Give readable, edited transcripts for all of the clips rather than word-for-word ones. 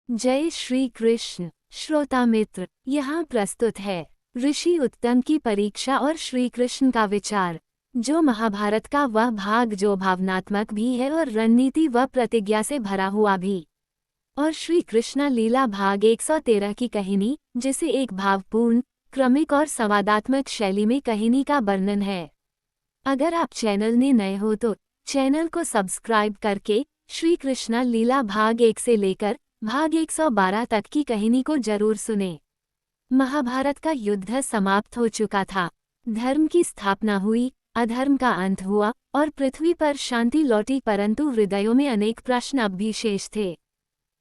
जय श्री कृष्ण। श्रोता मित्र, यहाँ प्रस्तुत है ऋषि उत्तम की परीक्षा और श्री कृष्ण का विचार, जो महाभारत का वह भाग जो भावनात्मक भी है और रणनीति व प्रतिज्ञा से भरा हुआ भी, और श्री कृष्ण लीला भाग 113 की कहानी, जिसे एक भावपूर्ण, क्रमिक और संवादात्मक शैली में कहानी का वर्णन है। अगर आप चैनल में नए हो तो चैनल को सब्सक्राइब करके श्री कृष्ण लीला भाग 1 से लेकर भाग 112 तक की कहानी को जरूर सुने। महाभारत का युद्ध समाप्त हो चुका था। धर्म की स्थापना हुई, अधर्म का अंत हुआ और पृथ्वी पर शांति लौटी, परंतु हृदयों में अनेक प्रश्न अब भी शेष थे।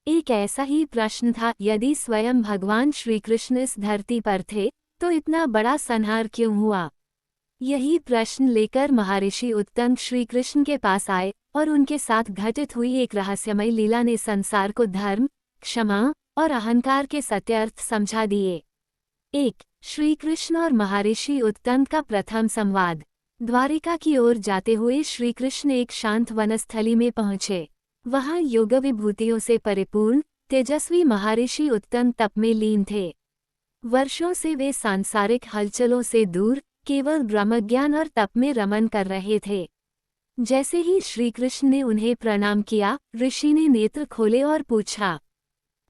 एक ऐसा ही प्रश्न था, यदि स्वयं भगवान श्री कृष्ण इस धरती पर थे तो इतना बड़ा संहार क्यों हुआ। यही प्रश्न लेकर महर्षि उत्तम श्री कृष्ण के पास आए और उनके साथ घटित हुई एक रहस्यमय लीला ने संसार को धर्म, क्षमा और अहंकार के सत्य अर्थ समझा दिए। 1. श्री कृष्ण और महर्षि उत्तम का प्रथम संवाद। द्वारिका की ओर जाते हुए श्री कृष्ण एक शांत वनस्थली में पहुंचे। वहां योग विभूतियों से परिपूर्ण तेजस्वी महर्षि उत्तम तप में लीन थे। वर्षों से वे सांसारिक हलचलों से दूर केवल ब्रह्मज्ञान और तप में रमन कर रहे थे। जैसे ही श्री कृष्ण ने उन्हें प्रणाम किया, ऋषि ने नेत्र खोले और पूछा,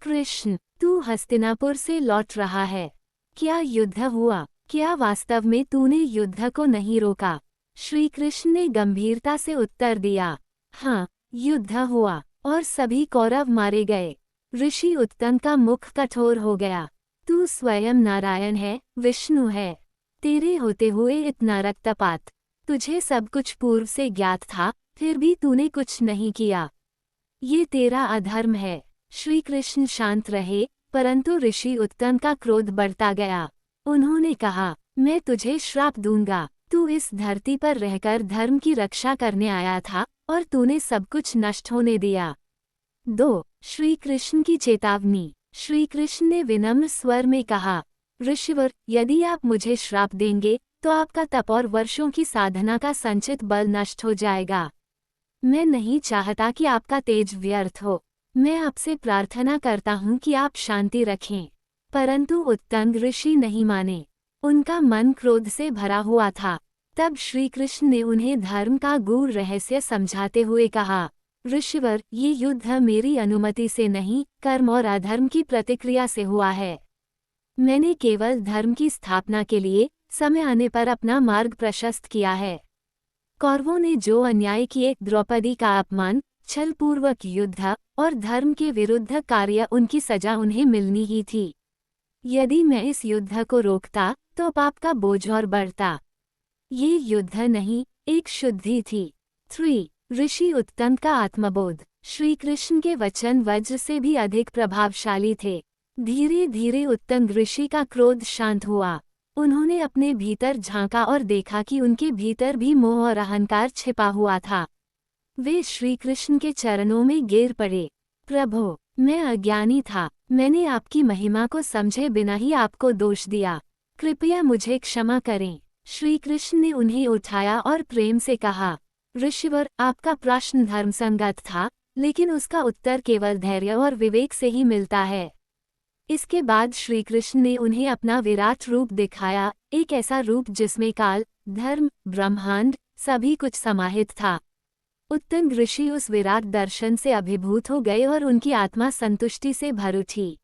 कृष्ण, तू हस्तिनापुर से लौट रहा है, क्या युद्ध हुआ? क्या वास्तव में तूने युद्ध को नहीं रोका? श्री कृष्ण ने गंभीरता से उत्तर दिया, हाँ, युद्ध हुआ और सभी कौरव मारे गए। ऋषि उत्तम का मुख कठोर हो गया। तू स्वयं नारायण है, विष्णु है, तेरे होते हुए इतना रक्तपात, तुझे सब कुछ पूर्व से ज्ञात था, फिर भी तूने कुछ नहीं किया। ये तेरा अधर्म है। श्री कृष्ण शांत रहे, परंतु ऋषि उत्तम का क्रोध बढ़ता गया। उन्होंने कहा, मैं तुझे श्राप दूंगा। तू इस धरती पर रहकर धर्म की रक्षा करने आया था और तूने सब कुछ नष्ट होने दिया। 2. श्री कृष्ण की चेतावनी। श्री कृष्ण ने विनम्र स्वर में कहा, ऋषिवर, यदि आप मुझे श्राप देंगे तो आपका तप और वर्षों की साधना का संचित बल नष्ट हो जाएगा। मैं नहीं चाहता कि आपका तेज व्यर्थ हो। मैं आपसे प्रार्थना करता हूँ कि आप शांति रखें। परंतु उत्तम ऋषि नहीं माने। उनका मन क्रोध से भरा हुआ था। तब श्री कृष्ण ने उन्हें धर्म का गूढ़ रहस्य समझाते हुए कहा, ऋषिवर, ये युद्ध मेरी अनुमति से नहीं, कर्म और अधर्म की प्रतिक्रिया से हुआ है। मैंने केवल धर्म की स्थापना के लिए समय आने पर अपना मार्ग प्रशस्त किया है। कौरवों ने जो अन्याय किए, द्रौपदी का अपमान, छलपूर्वक युद्ध और धर्म के विरुद्ध कार्य, उनकी सजा उन्हें मिलनी ही थी। यदि मैं इस युद्ध को रोकता तो पाप का बोझ और बढ़ता। ये युद्ध नहीं, एक शुद्धि थी। 3. ऋषि उत्तम का आत्मबोध। श्री कृष्ण के वचन वज्र से भी अधिक प्रभावशाली थे। धीरे धीरे उत्तम ऋषि का क्रोध शांत हुआ। उन्होंने अपने भीतर झांका और देखा कि उनके भीतर भी मोह और अहंकार छिपा हुआ था। वे श्री कृष्ण के चरणों में गिर पड़े। प्रभो, मैं अज्ञानी था। मैंने आपकी महिमा को समझे बिना ही आपको दोष दिया। कृपया मुझे क्षमा करें। श्री कृष्ण ने उन्हें उठाया और प्रेम से कहा, ऋषिवर, आपका प्रश्न धर्मसंगत था, लेकिन उसका उत्तर केवल धैर्य और विवेक से ही मिलता है। इसके बाद श्री कृष्ण ने उन्हें अपना विराट रूप दिखाया, एक ऐसा रूप जिसमें काल, धर्म, ब्रह्मांड सभी कुछ समाहित था। उत्तम ऋषि उस विराट दर्शन से अभिभूत हो गए और उनकी आत्मा संतुष्टि से भर उठी।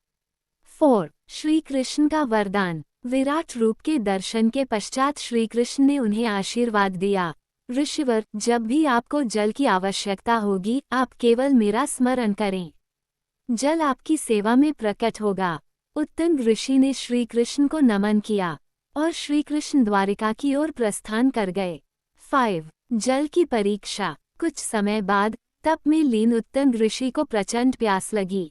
4. श्री कृष्ण का वरदान। विराट रूप के दर्शन के पश्चात श्री कृष्ण ने उन्हें आशीर्वाद दिया, ऋषिवर, जब भी आपको जल की आवश्यकता होगी, आप केवल मेरा स्मरण करें। जल आपकी सेवा में प्रकट होगा। उत्तम ऋषि ने श्री कृष्ण को नमन किया और श्री कृष्ण द्वारिका की ओर प्रस्थान कर गए। 5. जल की परीक्षा। कुछ समय बाद तप में लीन उत्तम ऋषि को प्रचंड प्यास लगी।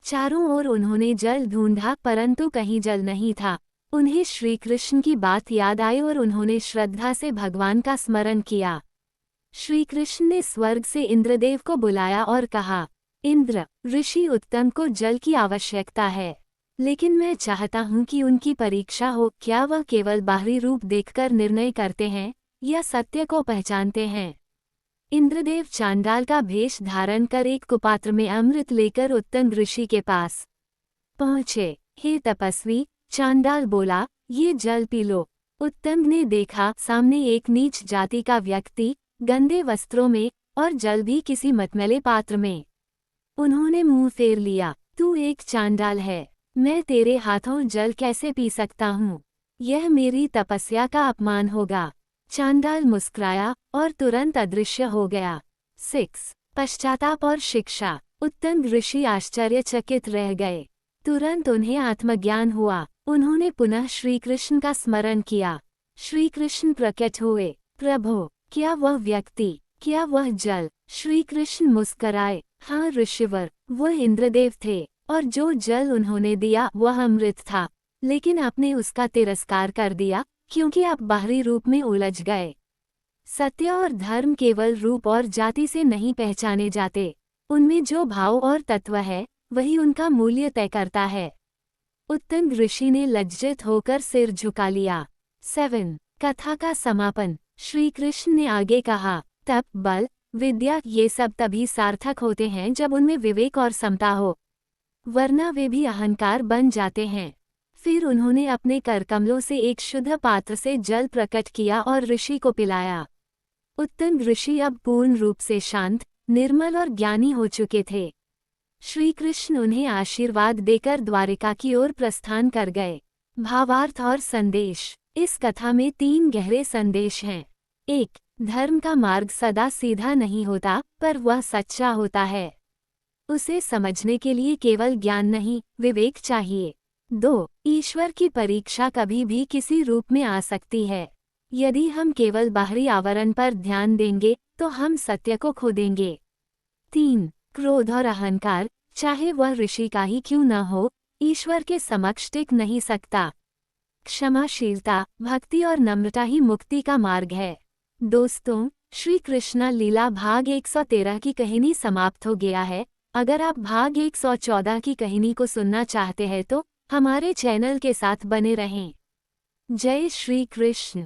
चारों ओर उन्होंने जल ढूंढा, परंतु कहीं जल नहीं था। उन्हें श्री कृष्ण की बात याद आई और उन्होंने श्रद्धा से भगवान का स्मरण किया। श्री कृष्ण ने स्वर्ग से इंद्रदेव को बुलाया और कहा, इंद्र, ऋषि उत्तम को जल की आवश्यकता है, लेकिन मैं चाहता हूँ कि उनकी परीक्षा हो। क्या वह केवल बाहरी रूप देखकर निर्णय करते हैं या सत्य को पहचानते हैं? इंद्रदेव चांडाल का भेष धारण कर एक कुपात्र में अमृत लेकर उत्तंग ऋषि के पास पहुँचे। हे तपस्वी, चांडाल बोला, ये जल पी लो। उत्तंग ने देखा सामने एक नीच जाति का व्यक्ति, गंदे वस्त्रों में, और जल भी किसी मटमैले पात्र में। उन्होंने मुंह फेर लिया। तू एक चांडाल है, मैं तेरे हाथों जल कैसे पी सकता हूँ? यह मेरी तपस्या का अपमान होगा। चांडाल मुस्कुराया और तुरंत अदृश्य हो गया। 6. पश्चाताप और शिक्षा। उत्तंग ऋषि आश्चर्यचकित रह गए। तुरंत उन्हें आत्मज्ञान हुआ। उन्होंने पुनः श्री कृष्ण का स्मरण किया। श्री कृष्ण प्रकट हुए। प्रभो, क्या वह व्यक्ति, क्या वह जल? श्री कृष्ण मुस्कराए। हाँ ऋषिवर, वह इंद्रदेव थे, और जो जल उन्होंने दिया वह अमृत था, लेकिन आपने उसका तिरस्कार कर दिया क्योंकि आप बाहरी रूप में उलझ गए। सत्य और धर्म केवल रूप और जाति से नहीं पहचाने जाते, उनमें जो भाव और तत्व है वही उनका मूल्य तय करता है। उत्तंग ऋषि ने लज्जित होकर सिर झुका लिया। 7. कथा का समापन। श्री कृष्ण ने आगे कहा, तप, बल, विद्या ये सब तभी सार्थक होते हैं जब उनमें विवेक और समता हो, वरना वे भी अहंकार बन जाते हैं। फिर उन्होंने अपने करकमलों से एक शुद्ध पात्र से जल प्रकट किया और ऋषि को पिलाया। उत्तंग ऋषि अब पूर्ण रूप से शांत, निर्मल और ज्ञानी हो चुके थे। श्री कृष्ण उन्हें आशीर्वाद देकर द्वारिका की ओर प्रस्थान कर गए। भावार्थ और संदेश। इस कथा में 3 गहरे संदेश हैं। 1. धर्म का मार्ग सदा सीधा नहीं होता, पर वह सच्चा होता है। उसे समझने के लिए केवल ज्ञान नहीं, विवेक चाहिए। 2. ईश्वर की परीक्षा कभी भी किसी रूप में आ सकती है। यदि हम केवल बाहरी आवरण पर ध्यान देंगे तो हम सत्य को खो देंगे। 3. क्रोध और अहंकार, चाहे वह ऋषि का ही क्यों न हो, ईश्वर के समक्ष टिक नहीं सकता। क्षमाशीलता, भक्ति और नम्रता ही मुक्ति का मार्ग है। दोस्तों, श्री कृष्ण लीला भाग 113 की कहानी समाप्त हो गया है। अगर आप भाग 114 की कहानी को सुनना चाहते हैं तो हमारे चैनल के साथ बने रहें। जय श्री कृष्ण।